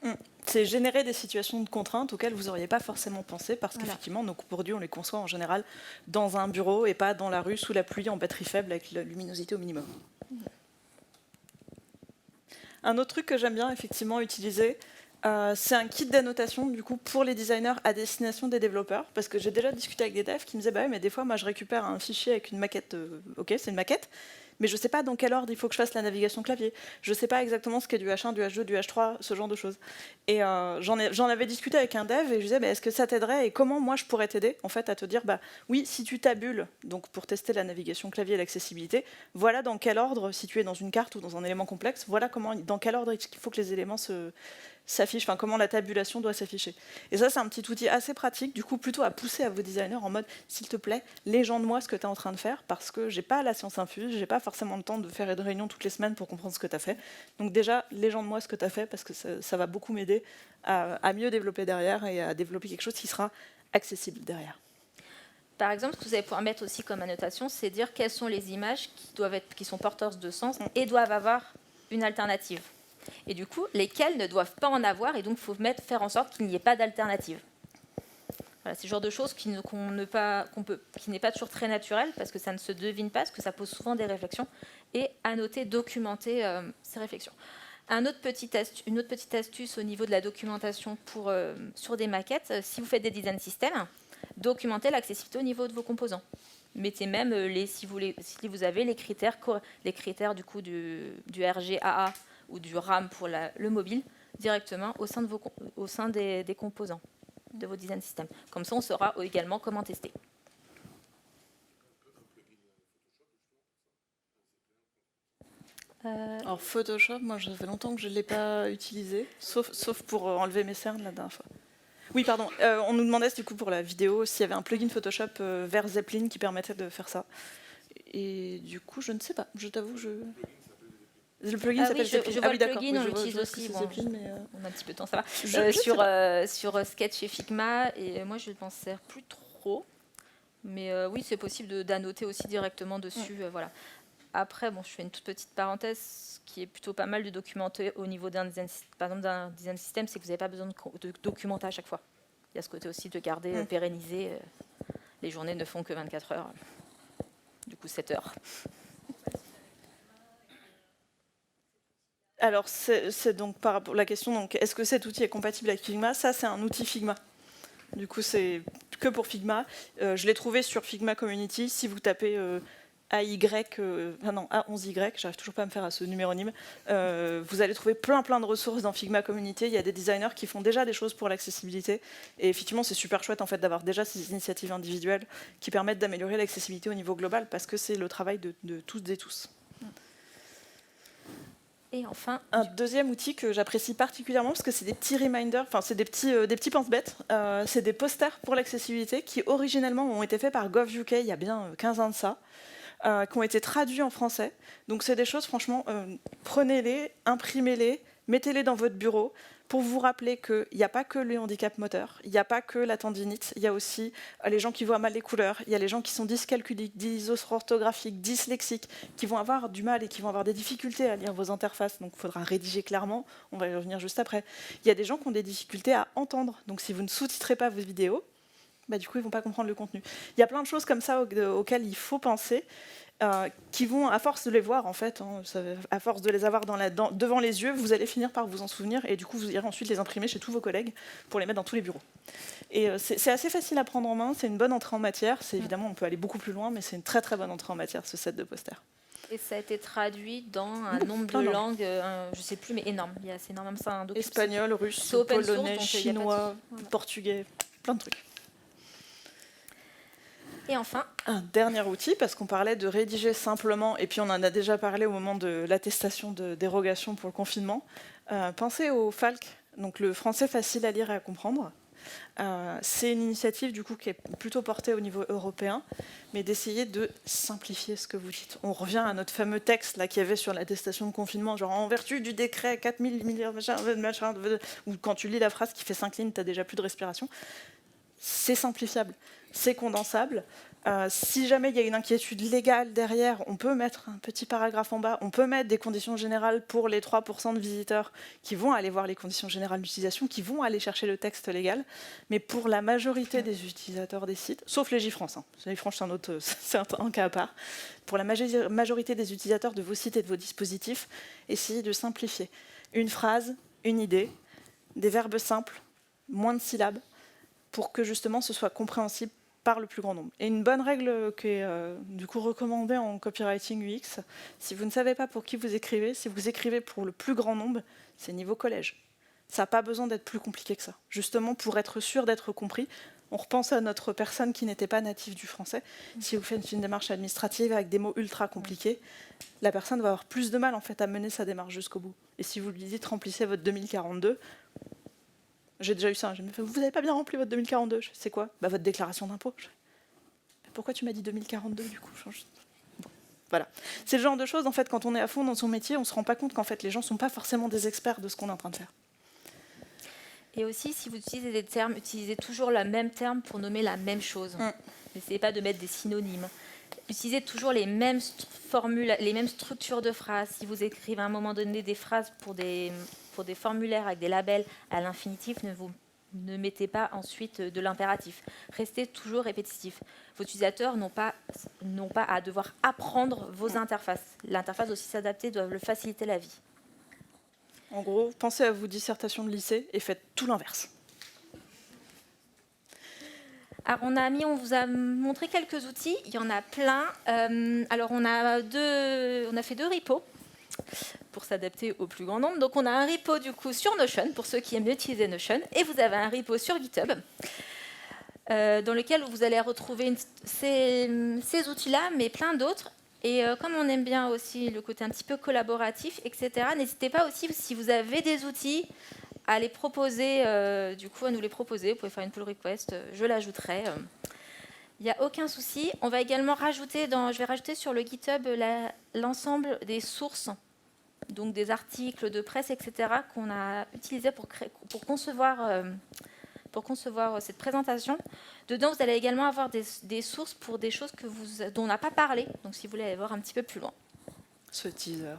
Speaker 2: C'est générer des situations de contraintes auxquelles vous n'auriez pas forcément pensé, parce qu'effectivement, nos produits, on les conçoit en général dans un bureau et pas dans la rue, sous la pluie, en batterie faible, avec la luminosité au minimum. Un autre truc que j'aime bien effectivement utiliser, c'est un kit d'annotation du coup pour les designers à destination des développeurs, parce que j'ai déjà discuté avec des devs qui me disaient bah oui, mais des fois moi je récupère un fichier avec une maquette, ok c'est une maquette, mais je ne sais pas dans quel ordre il faut que je fasse la navigation clavier, je ne sais pas exactement ce qu'est du H1, du H2, du H3, ce genre de choses. Et j'en avais discuté avec un dev et je disais bah, est-ce que ça t'aiderait et comment moi je pourrais t'aider en fait à te dire bah oui si tu tabules donc pour tester la navigation clavier et l'accessibilité, voilà dans quel ordre si tu es dans une carte ou dans un élément complexe, voilà dans quel ordre il faut que les éléments s'affiche, enfin comment la tabulation doit s'afficher. Et ça, c'est un petit outil assez pratique, du coup plutôt à pousser à vos designers en mode s'il te plaît, légende-moi ce que tu es en train de faire, parce que j'ai pas la science infuse, j'ai pas forcément le temps de faire une réunion toutes les semaines pour comprendre ce que tu as fait. Donc déjà, légende-moi ce que tu as fait, parce que ça va beaucoup m'aider à mieux développer derrière et à développer quelque chose qui sera accessible derrière.
Speaker 1: Par exemple, ce que vous allez pouvoir mettre aussi comme annotation, c'est dire quelles sont les images qui sont porteuses de sens et doivent avoir une alternative. Et du coup, lesquels ne doivent pas en avoir, et donc il faut faire en sorte qu'il n'y ait pas d'alternative. Voilà, c'est le genre de choses qui n'est pas toujours très naturel, parce que ça ne se devine pas, parce que ça pose souvent des réflexions, et à noter, documenter ces réflexions. Une autre petite astuce au niveau de la documentation sur des maquettes, si vous faites des design systems, documentez l'accessibilité au niveau de vos composants. Mettez même, si vous avez les critères du coup du RGAA ou du RAM pour le mobile, directement au sein des composants de vos design systems. Comme ça, on saura également comment tester.
Speaker 2: Alors Photoshop, moi ça fait longtemps que je ne l'ai pas utilisé, sauf pour enlever mes cernes la dernière fois. Oui, pardon, on nous demandait du coup pour la vidéo s'il y avait un plugin Photoshop vers Zeppelin qui permettait de faire ça. Et du coup, je ne sais pas, je t'avoue, Le plugin s'appelle Zeppelin.
Speaker 1: Je vois le plugin, on l'utilise aussi. Bon, Zeppelin, mais on a un petit peu de temps, ça va. Sur Sketch et Figma, et moi je ne m'en sers plus trop. Mais oui, c'est possible d'annoter aussi directement dessus. Voilà. Après, bon, je fais une toute petite parenthèse, ce qui est plutôt pas mal de documenter au niveau d'un design system, c'est que vous n'avez pas besoin de documenter à chaque fois. Il y a ce côté aussi de garder pérennisé. Les journées ne font que 24 heures. Du coup, 7 heures.
Speaker 2: Alors, c'est donc par rapport à la question, donc, est-ce que cet outil est compatible avec Figma? Ça, c'est un outil Figma. Du coup, c'est que pour Figma. Je l'ai trouvé sur Figma Community. Si vous tapez A11Y, j'arrive toujours pas à me faire à ce numéronyme, vous allez trouver plein de ressources dans Figma Community. Il y a des designers qui font déjà des choses pour l'accessibilité. Et effectivement, c'est super chouette en fait, d'avoir déjà ces initiatives individuelles qui permettent d'améliorer l'accessibilité au niveau global, parce que c'est le travail de toutes et tous.
Speaker 1: Et enfin,
Speaker 2: un deuxième outil que j'apprécie particulièrement, parce que c'est des petits reminders, enfin c'est des petits pense-bêtes, c'est des posters pour l'accessibilité qui originellement ont été faits par GovUK il y a bien 15 ans de ça, qui ont été traduits en français. Donc c'est des choses, franchement, prenez-les, imprimez-les, mettez-les dans votre bureau, pour vous rappeler qu'il n'y a pas que le handicap moteur, il n'y a pas que la tendinite, il y a aussi les gens qui voient mal les couleurs, il y a les gens qui sont dyscalculiques, dysorthographiques, dyslexiques, qui vont avoir du mal et qui vont avoir des difficultés à lire vos interfaces, donc il faudra rédiger clairement, on va y revenir juste après. Il y a des gens qui ont des difficultés à entendre, donc si vous ne sous-titrez pas vos vidéos, bah, du coup ils ne vont pas comprendre le contenu. Il y a plein de choses comme ça auxquelles il faut penser, qui vont, à force de les voir, en fait, à force de les avoir devant les yeux, vous allez finir par vous en souvenir, et du coup, vous irez ensuite les imprimer chez tous vos collègues pour les mettre dans tous les bureaux. Et c'est assez facile à prendre en main, c'est une bonne entrée en matière. Évidemment, on peut aller beaucoup plus loin, mais c'est une très bonne entrée en matière, ce set de posters.
Speaker 1: Et ça a été traduit dans un nombre de langues, je ne sais plus, mais énorme. C'est énorme, ça, un document.
Speaker 2: Espagnol, russe, polonais, chinois, portugais, plein de trucs.
Speaker 1: Et enfin,
Speaker 2: un dernier outil, parce qu'on parlait de rédiger simplement, et puis on en a déjà parlé au moment de l'attestation de dérogation pour le confinement. Pensez au FALC, donc le français facile à lire et à comprendre. C'est une initiative du coup qui est plutôt portée au niveau européen, mais d'essayer de simplifier ce que vous dites. On revient à notre fameux texte là qu'il y avait sur l'attestation de confinement, genre en vertu du décret 4000 milliards machin, ou quand tu lis la phrase qui fait 5 lignes, tu n'as déjà plus de respiration. C'est simplifiable, c'est condensable. Si jamais il y a une inquiétude légale derrière, on peut mettre un petit paragraphe en bas, on peut mettre des conditions générales pour les 3% de visiteurs qui vont aller voir les conditions générales d'utilisation, qui vont aller chercher le texte légal, mais pour la majorité des utilisateurs des sites, sauf les Gifrance, les Gifrance c'est un cas à part, pour la majorité des utilisateurs de vos sites et de vos dispositifs, essayez de simplifier. Une phrase, une idée, des verbes simples, moins de syllabes, pour que justement ce soit compréhensible par le plus grand nombre. Et une bonne règle qui est du coup recommandée en copywriting UX, si vous ne savez pas pour qui vous écrivez, si vous écrivez pour le plus grand nombre, c'est niveau collège. Ça n'a pas besoin d'être plus compliqué que ça. Justement, pour être sûr d'être compris, on repense à notre personne qui n'était pas native du français. Si vous faites une démarche administrative avec des mots ultra compliqués, la personne va avoir plus de mal en fait, à mener sa démarche jusqu'au bout. Et si vous lui dites remplissez votre 2042, j'ai déjà eu ça. Vous n'avez pas bien rempli votre 2042. C'est quoi ? Votre déclaration d'impôt. Pourquoi tu m'as dit 2042 du coup ? Bon, voilà. C'est le genre de choses, en fait, quand on est à fond dans son métier, on ne se rend pas compte qu'en fait, les gens ne sont pas forcément des experts de ce qu'on est en train de faire.
Speaker 1: Et aussi, si vous utilisez des termes, utilisez toujours le même terme pour nommer la même chose. N'essayez pas de mettre des synonymes. Utilisez toujours les mêmes formules, les mêmes structures de phrases. Si vous écrivez à un moment donné des phrases pour des formulaires avec des labels à l'infinitif, ne mettez pas ensuite de l'impératif. Restez toujours répétitif. Vos utilisateurs n'ont pas à devoir apprendre vos interfaces. L'interface doit aussi s'adapter, doit le faciliter la vie.
Speaker 2: En gros, pensez à vos dissertations de lycée et faites tout l'inverse.
Speaker 1: Alors on vous a montré quelques outils, il y en a plein. Alors on a fait 2 repos pour s'adapter au plus grand nombre. Donc on a un repo du coup sur Notion pour ceux qui aiment utiliser Notion, et vous avez un repo sur GitHub dans lequel vous allez retrouver ces outils-là, mais plein d'autres. Et comme on aime bien aussi le côté un petit peu collaboratif, etc., n'hésitez pas aussi, si vous avez des outils, à les proposer, à nous les proposer. Vous pouvez faire une pull request, je l'ajouterai. Il n'y a aucun souci. On va également rajouter, je vais rajouter sur le GitHub l'ensemble des sources, donc des articles de presse, etc., qu'on a utilisés pour concevoir cette présentation. Dedans, vous allez également avoir des sources pour des choses dont on n'a pas parlé, donc si vous voulez aller voir un petit peu plus loin.
Speaker 2: Ce teaser.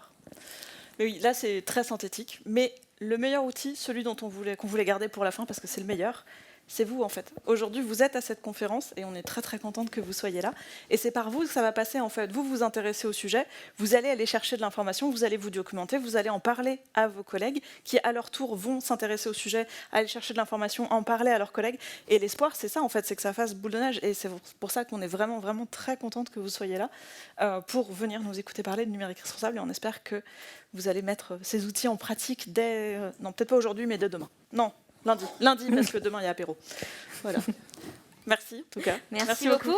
Speaker 2: Mais oui, là c'est très synthétique, mais le meilleur outil, celui qu'on voulait garder pour la fin parce que c'est le meilleur, c'est vous en fait. Aujourd'hui, vous êtes à cette conférence et on est très très contente que vous soyez là. Et c'est par vous que ça va passer en fait. Vous vous intéressez au sujet, vous allez aller chercher de l'information, vous allez vous documenter, vous allez en parler à vos collègues qui à leur tour vont s'intéresser au sujet, aller chercher de l'information, en parler à leurs collègues. Et l'espoir, c'est ça en fait, c'est que ça fasse boule de neige. Et c'est pour ça qu'on est vraiment vraiment très contente que vous soyez là pour venir nous écouter parler de numérique responsable. Et on espère que vous allez mettre ces outils en pratique non peut-être pas aujourd'hui, mais dès demain. Non. Lundi, parce que demain, il y a apéro. Voilà. Merci, en tout cas.
Speaker 1: Merci beaucoup.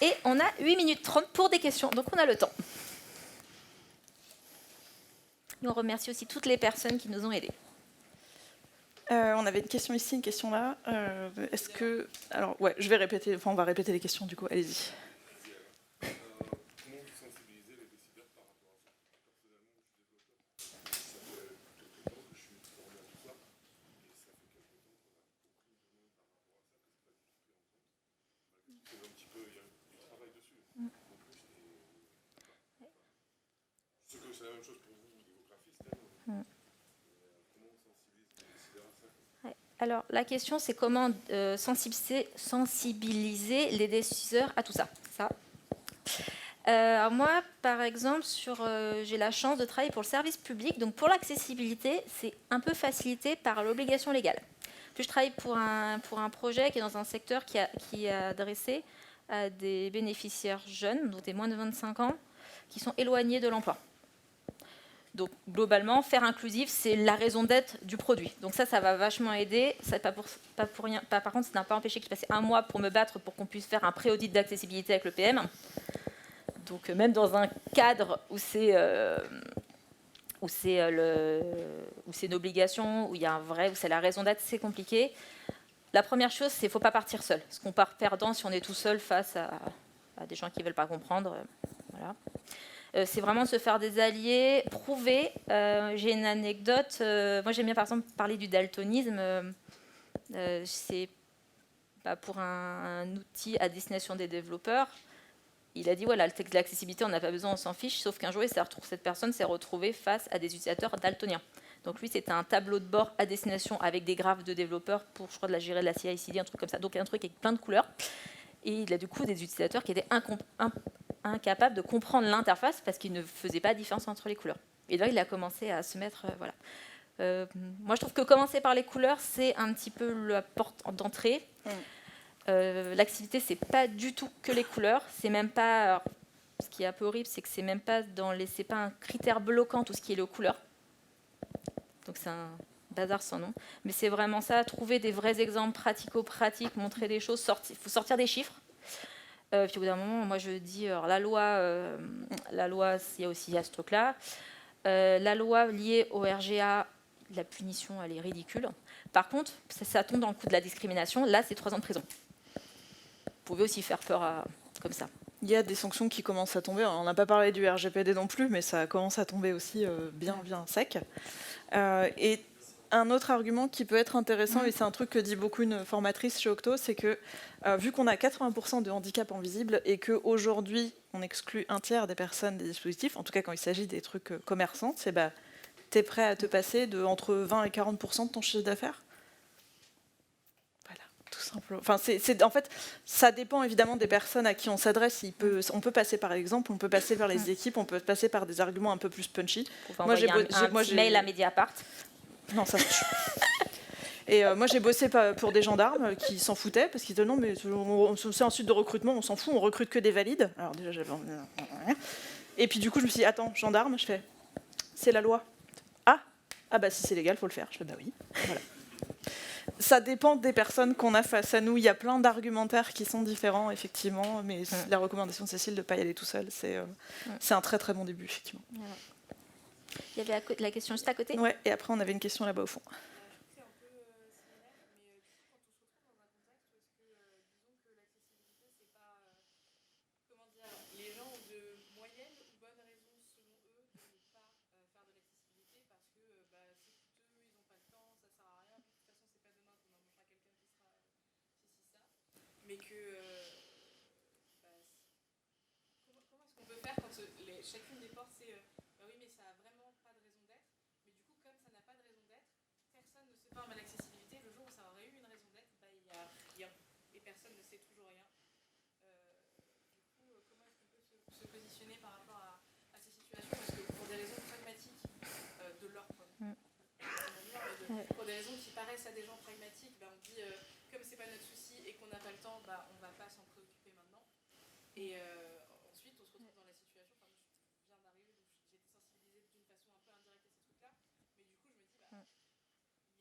Speaker 1: Et on a 8 minutes 30 pour des questions, donc on a le temps. Et on remercie aussi toutes les personnes qui nous ont aidés.
Speaker 2: On avait une question ici, une question là. Est-ce que... Alors, ouais, on va répéter les questions, du coup. Allez-y.
Speaker 1: Alors, la question, c'est comment sensibiliser les décideurs à tout ça. Alors moi, par exemple, j'ai la chance de travailler pour le service public. Donc, pour l'accessibilité, c'est un peu facilité par l'obligation légale. Puis, je travaille pour un projet qui est dans un secteur qui est adressé à des bénéficiaires jeunes, donc des moins de 25 ans, qui sont éloignés de l'emploi. Donc, globalement, faire inclusif, c'est la raison d'être du produit. Donc ça va vachement aider. Ça, pas pour rien. Par contre, ça n'a pas empêché que je passais un mois pour me battre pour qu'on puisse faire un pré-audit d'accessibilité avec le PM. Donc, même dans un cadre où c'est une obligation, où c'est la raison d'être, c'est compliqué. La première chose, c'est qu'il ne faut pas partir seul. Parce qu'on part perdant si on est tout seul face à des gens qui ne veulent pas comprendre. Voilà. C'est vraiment de se faire des alliés, prouver. J'ai une anecdote. Moi, j'aime bien, par exemple, parler du daltonisme. C'est pour un outil à destination des développeurs. Il a dit, voilà, le texte de l'accessibilité, on n'a pas besoin, on s'en fiche. Sauf qu'un jour, cette personne s'est retrouvée face à des utilisateurs daltoniens. Donc, lui, c'était un tableau de bord à destination avec des graphes de développeurs pour, je crois, de la gérer de la CI/CD, un truc comme ça. Donc, un truc avec plein de couleurs. Et il a du coup des utilisateurs qui étaient incapables de comprendre l'interface parce qu'ils ne faisaient pas la différence entre les couleurs. Et là, il a commencé à se mettre... voilà. Moi, je trouve que commencer par les couleurs, c'est un petit peu la porte d'entrée. L'accessibilité, c'est pas du tout que les couleurs. C'est même pas... Alors, ce qui est un peu horrible, c'est que c'est même pas c'est pas un critère bloquant tout ce qui est les couleurs. Donc, c'est un bazar sans nom. Mais c'est vraiment ça, trouver des vrais exemples pratico-pratiques, montrer des choses, il faut sortir des chiffres. Puis au bout d'un moment, moi je dis, alors, la loi, il y a aussi ce truc-là. La loi liée au RGA, la punition, elle est ridicule. Par contre, ça tombe dans le coup de la discrimination. Là, c'est 3 ans de prison. Vous pouvez aussi faire peur comme ça.
Speaker 2: Il y a des sanctions qui commencent à tomber. On n'a pas parlé du RGPD non plus, mais ça commence à tomber aussi bien sec. Et Un autre argument qui peut être intéressant, et c'est un truc que dit beaucoup une formatrice chez Octo, c'est que vu qu'on a 80% de handicap invisible et qu'aujourd'hui on exclut un tiers des personnes des dispositifs, en tout cas quand il s'agit des trucs commerçants, c'est t'es prêt à te passer de entre 20 et 40% de ton chiffre d'affaires. Voilà, tout simplement. Enfin, en fait, ça dépend évidemment des personnes à qui on s'adresse. On peut passer par exemple, on peut passer par les équipes, on peut passer par des arguments un peu plus punchy.
Speaker 1: Moi, j'ai un mail à Mediapart.
Speaker 2: Non, ça. Et moi, j'ai bossé pour des gendarmes qui s'en foutaient parce qu'ils disaient non, mais c'est un site de recrutement, on s'en fout, on recrute que des valides. Alors déjà, j'avais. Et puis du coup, je me suis dit attends, gendarme, je fais, c'est la loi. Ah bah si c'est légal, faut le faire. Je fais bah oui. Voilà. Ça dépend des personnes qu'on a face à nous. Il y a plein d'argumentaires qui sont différents, effectivement, mais la recommandation de Cécile de ne pas y aller tout seul, c'est un très très bon début, effectivement.
Speaker 1: Il y avait la question juste à côté.
Speaker 2: Ouais, et après on avait une question là-bas au fond.
Speaker 3: Mais que comment est-ce qu'on peut faire quand chacune des portes c'est oui mais ça a vraiment pas de raison d'être, mais du coup comme ça n'a pas de raison d'être, personne ne se forme à l'accessibilité. Le jour où ça aurait eu une raison d'être, il y a rien et personne ne sait toujours rien. Du coup comment est-ce qu'on peut se positionner par rapport à ces situations, parce que pour des raisons pragmatiques de leur point de vue, pour des raisons qui paraissent à des gens pragmatiques, on dit comme c'est pas notre souci et qu'on n'a pas le temps, on va pas s'en préoccuper maintenant. Et ensuite, on se retrouve dans la situation. Enfin, moi, je viens d'arriver, donc j'ai été sensibilisée d'une façon un peu indirecte à ces trucs-là. Mais du coup, je me dis,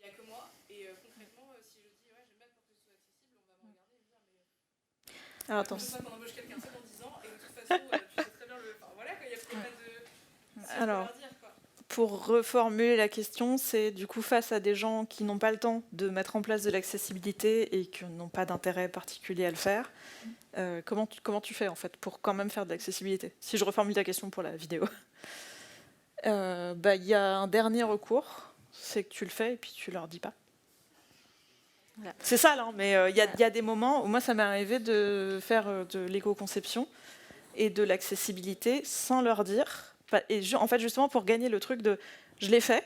Speaker 3: il n'y a que moi. Et concrètement, si je dis, ouais, j'aime bien pour que ce soit accessible, on va me regarder et me dire, mais.
Speaker 2: Alors, attends.
Speaker 3: C'est ça qu'on embauche quelqu'un seul en 10 ans, et de toute façon, tu sais très bien le. Enfin, voilà, il n'y a pas de.
Speaker 2: Alors. Pour reformuler la question, c'est du coup face à des gens qui n'ont pas le temps de mettre en place de l'accessibilité et qui n'ont pas d'intérêt particulier à le faire, comment tu fais en fait pour quand même faire de l'accessibilité? Si je reformule ta question pour la vidéo, y a un dernier recours, c'est que tu le fais et puis tu leur dis pas. Voilà. C'est ça là, mais il y a des moments où moi ça m'est arrivé de faire de l'éco-conception et de l'accessibilité sans leur dire. Et en fait, justement, pour gagner le truc de « je l'ai fait,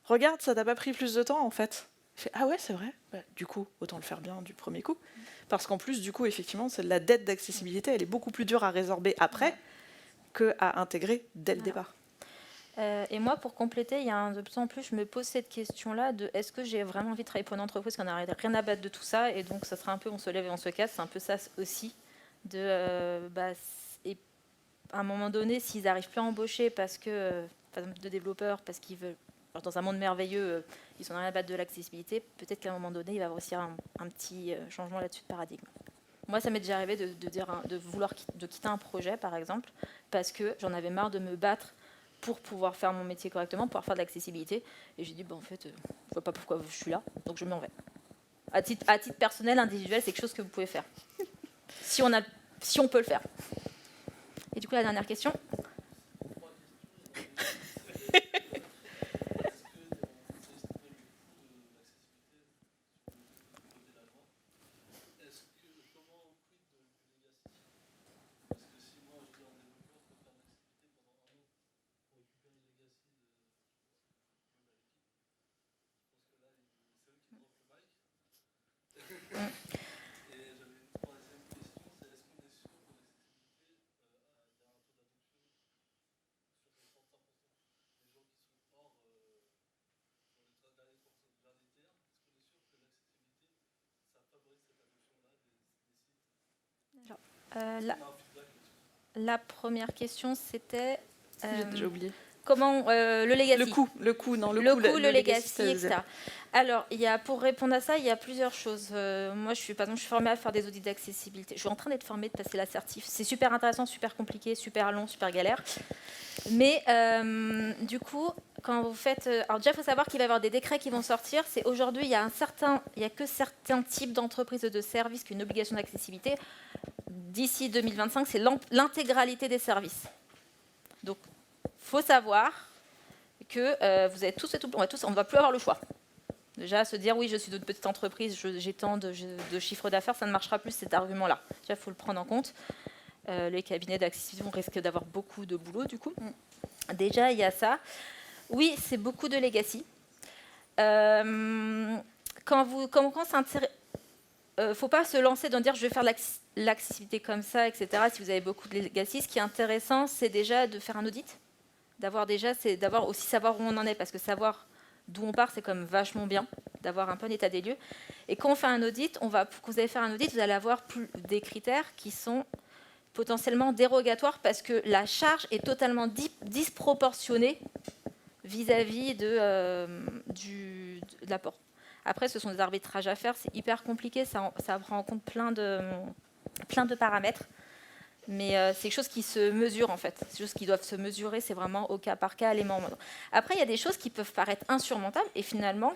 Speaker 2: regarde, ça t'a pas pris plus de temps, en fait ». Je fais « ah ouais, c'est vrai ». Du coup, autant le faire bien du premier coup. Parce qu'en plus, du coup, effectivement, la dette d'accessibilité, elle est beaucoup plus dure à résorber après qu'à intégrer dès le départ.
Speaker 1: Et moi, pour compléter, de plus en plus, je me pose cette question-là de est-ce que j'ai vraiment envie de travailler pour une entreprise qui n'a rien à battre de tout ça, et donc ça sera un peu on se lève et on se casse, c'est un peu ça aussi, à un moment donné, s'ils n'arrivent plus à embaucher parce que, par exemple, de développeurs, parce qu'ils veulent, alors dans un monde merveilleux, ils sont rien à battre de l'accessibilité, peut-être qu'à un moment donné, il va y avoir aussi un petit changement là-dessus de paradigme. Moi, ça m'est déjà arrivé de vouloir quitter un projet, par exemple, parce que j'en avais marre de me battre pour pouvoir faire mon métier correctement, pour pouvoir faire de l'accessibilité. Et j'ai dit, en fait, je ne vois pas pourquoi je suis là, donc je m'en vais. À titre personnel, individuel, c'est quelque chose que vous pouvez faire. Si on peut le faire. Et du coup, la dernière question. La première question, c'était...
Speaker 2: J'ai déjà oublié.
Speaker 1: Comment le legacy.
Speaker 2: Le coût,
Speaker 1: le legacy, etc. Alors, pour répondre à ça, il y a plusieurs choses. Moi, je suis formée à faire des audits d'accessibilité. Je suis en train d'être formée, de passer l'assertif. C'est super intéressant, super compliqué, super long, super galère. Mais du coup, quand vous faites... alors déjà, il faut savoir qu'il va y avoir des décrets qui vont sortir. C'est aujourd'hui, il y a que certains types d'entreprises et de services qui ont une obligation d'accessibilité. D'ici 2025, c'est l'intégralité des services. Donc, il faut savoir que vous avez tous, on ne va plus avoir le choix. Déjà, se dire, oui, je suis d'une petite entreprise, j'ai tant de chiffre d'affaires, ça ne marchera plus, cet argument-là. Déjà, il faut le prendre en compte. Les cabinets d'accessibilité risquent d'avoir beaucoup de boulot, du coup. Déjà, il y a ça. Oui, c'est beaucoup de legacy. Quand c'est intéressant, ne faut pas se lancer dans dire je vais faire l'accessibilité comme ça, etc. Si vous avez beaucoup de legacy, ce qui est intéressant, c'est déjà de faire un audit, d'avoir aussi savoir où on en est, parce que savoir d'où on part, c'est quand même vachement bien, d'avoir un peu un état des lieux. Et quand on fait un audit, quand vous allez faire un audit, vous allez avoir des critères qui sont potentiellement dérogatoires, parce que la charge est totalement disproportionnée vis-à-vis de l'apport. Après, ce sont des arbitrages à faire, c'est hyper compliqué, ça prend en compte plein de paramètres, mais c'est quelque chose qui se mesure en fait, c'est des choses qui doivent se mesurer, c'est vraiment au cas par cas, élément. Après, il y a des choses qui peuvent paraître insurmontables, et finalement,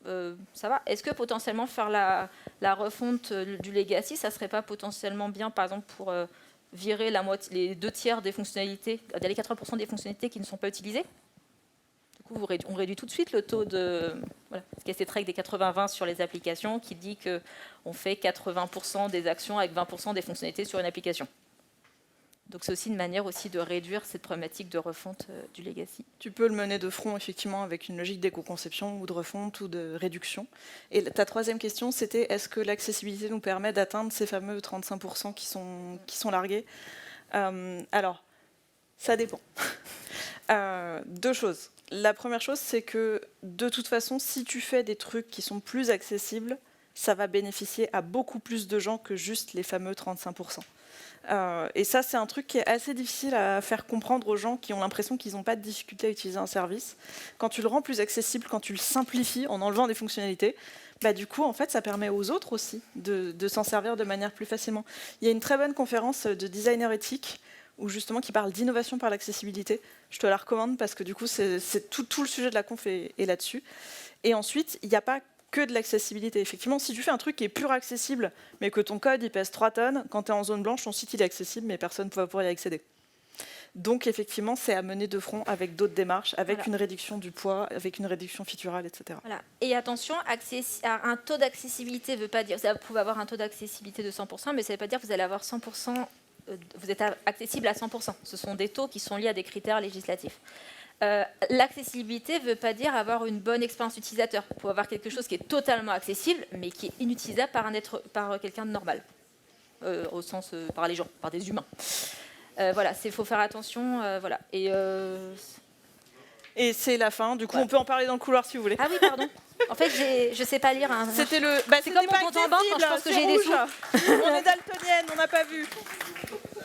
Speaker 1: ça va. Est-ce que potentiellement faire la refonte du legacy, ça ne serait pas potentiellement bien, par exemple, pour virer les 2/3 des fonctionnalités, les 80% des fonctionnalités qui ne sont pas utilisées? On réduit tout de suite le taux de... Voilà, parce qu'il y a cette règle des 80-20 sur les applications qui dit qu'on fait 80% des actions avec 20% des fonctionnalités sur une application. Donc c'est aussi une manière aussi de réduire cette problématique de refonte du legacy.
Speaker 2: Tu peux le mener de front, effectivement, avec une logique d'éco-conception ou de refonte ou de réduction. Et ta troisième question, c'était est-ce que l'accessibilité nous permet d'atteindre ces fameux 35% qui sont largués? Alors, ça dépend. Deux choses. La première chose, c'est que de toute façon, si tu fais des trucs qui sont plus accessibles, ça va bénéficier à beaucoup plus de gens que juste les fameux 35%. Et ça, c'est un truc qui est assez difficile à faire comprendre aux gens qui ont l'impression qu'ils n'ont pas de difficulté à utiliser un service. Quand tu le rends plus accessible, quand tu le simplifies en enlevant des fonctionnalités, bah, du coup, en fait, ça permet aux autres aussi de s'en servir de manière plus facilement. Il y a une très bonne conférence de designer éthique où justement qui parle d'innovation par l'accessibilité. Je te la recommande parce que du coup, c'est tout le sujet de la conf est là-dessus. Et ensuite, il n'y a pas que de l'accessibilité. Effectivement, si tu fais un truc qui est pur accessible, mais que ton code il pèse 3 tonnes, quand tu es en zone blanche, ton site il est accessible, mais personne ne va pouvoir y accéder. Donc effectivement, c'est à mener de front avec d'autres démarches, avec une réduction du poids, avec une réduction featurale, etc.
Speaker 1: Voilà. Et attention, un taux d'accessibilité ne veut pas dire... Vous pouvez avoir un taux d'accessibilité de 100%, mais ça ne veut pas dire que vous allez avoir 100%... vous êtes accessible à 100%. Ce sont des taux qui sont liés à des critères législatifs. L'accessibilité ne veut pas dire avoir une bonne expérience utilisateur. Il faut avoir quelque chose qui est totalement accessible, mais qui est inutilisable par quelqu'un de normal, au sens par les gens, par des humains. Voilà, il faut faire attention. Voilà.
Speaker 2: Et c'est la fin. Du coup, on peut en parler dans le couloir si vous voulez.
Speaker 1: Ah oui, pardon. En fait, je ne sais pas lire.
Speaker 2: C'était le.
Speaker 1: C'est comme mon compte en banque quand je pense que j'ai des sous.
Speaker 2: On est daltonienne, on n'a pas vu.